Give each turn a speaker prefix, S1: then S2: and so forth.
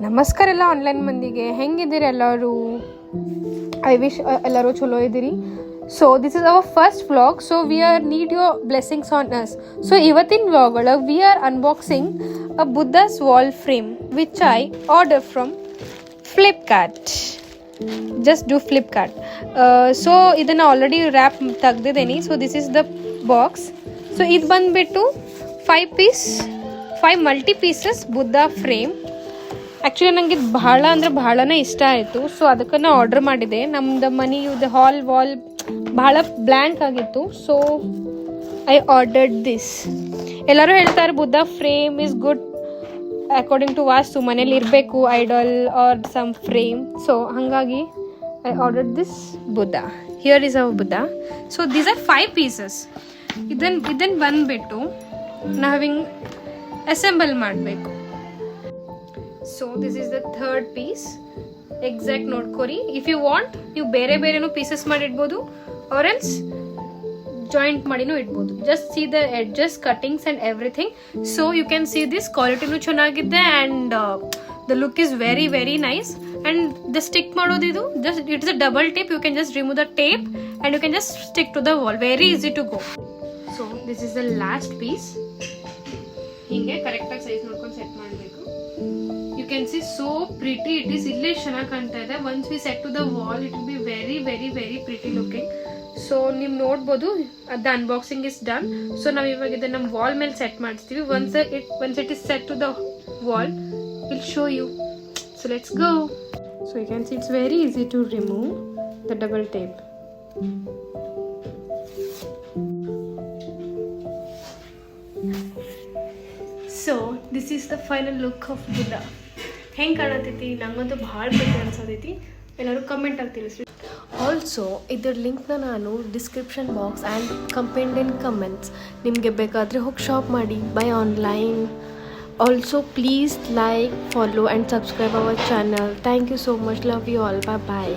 S1: ನಮಸ್ಕಾರ ಎಲ್ಲ ಆನ್ಲೈನ್ ಮಂದಿಗೆ ಹೆಂಗಿದ್ದೀರಿ ಎಲ್ಲರೂ. ಐ ವಿಶ್ ಎಲ್ಲರೂ ಚಲೋ ಇದ್ದೀರಿ. So this is our first vlog. So we are need your blessings on us. So ಇವತ್ತಿನ ವ್ಲಾಗ್ ಒಳಗೆ we are unboxing a Buddha's wall frame which I order from Flipkart. Just do Flipkart. So ಇದನ್ನು already wrap ತೆಗ್ದಿದ್ದೀನಿ. So this is the box. So ಇದು ಬಂದುಬಿಟ್ಟು 5 multi pieces Buddha frame. Actually ನನಗೆ ಇದು ಭಾಳನೇ ಇಷ್ಟ ಆಯಿತು. ಸೊ ಅದಕ್ಕೆ ನಾನು ಆರ್ಡ್ರ್ ಮಾಡಿದೆ. ನಮ್ಮದು ಮನೆಯದು ಹಾಲ್ ವಾಲ್ ಭಾಳ ಬ್ಲ್ಯಾಂಕ್ ಆಗಿತ್ತು. So I ordered this. ಎಲ್ಲರೂ ಹೇಳ್ತಾರೆ Buddha frame is good according to vastu, ಮನೇಲಿ ಇರಬೇಕು idol or some frame. So ಹಾಗಾಗಿ I ordered this Buddha. Here is our Buddha. So these are 5 pieces. ಇದನ್ನು ಬಂದುಬಿಟ್ಟು ನಾವು ಹಿಂಗೆ ಅಸೆಂಬಲ್ ಮಾಡಬೇಕು. So this is the third piece. Exact ನೋಡ್ಕೊರಿ. ಇಫ್ ಯು ವಾಂಟ್ ನೀವು ಬೇರೆನೂ ಪೀಸಸ್ ಮಾಡಿಡ್ಬೋದು ಆರ್ ಎಲ್ಸ್ ಜಾಯಿಂಟ್ ಮಾಡಿನೂ ಇಡ್ಬೋದು. Just see the edges, cuttings and everything. So you can see this ಕ್ವಾಲಿಟಿನೂ ಚೆನ್ನಾಗಿದೆ and the look is very very nice. And the stick ಮಾಡೋದಿದು just it's a double tape. You can just remove the tape and you can just stick to the wall. Very easy to go. So this is the last piece. ಹೀಗೆ ಕರೆಕ್ಟಾಗಿ size ನೋಡ್ಕೊಂಡು set ಮಾಡಬೇಕು. You can see so pretty it is. ಇಲ್ಲೇ ಚೆನ್ನಾಗಿ ಕಾಣ್ತಾ ಇದೆ. once we set to the wall it will be very very very pretty looking. So ನೀವು ನೋಡ್ಬೋದು the unboxing is done. So ನಾವು ಇವಾಗ ಇದನ್ನ ನಮ್ಮ ವಾಲ್ ಮೇಲೆ ಸೆಟ್ ಮಾಡಿಸ್ತೀವಿ. once it is set to the wall we'll show you. So let's go. So you can see it's very easy to remove the double tape. So this is the final look of Buddha. ಹೆಂಗೆ ಕಾಣತೈತಿ? ನಂಗಂತೂ ಭಾಳ ಬೇಕೇ ಅನ್ಸತೈತಿ. ಎಲ್ಲರೂ comment ಆಗಿ ತಿಳಿಸ್ರಿ. Also ಇದರ ಲಿಂಕ್ನ ನಾನು ಡಿಸ್ಕ್ರಿಪ್ಷನ್ ಬಾಕ್ಸ್ ಆ್ಯಂಡ್ ಕಂಪೆಂಡ್ ಇನ್ ಕಮೆಂಟ್ಸ್. ನಿಮಗೆ ಬೇಕಾದರೆ ಹೋಗಿ ಶಾಪ್ ಮಾಡಿ buy online. Also please like, follow and subscribe our channel. Thank you so much. Love you all. Bye bye.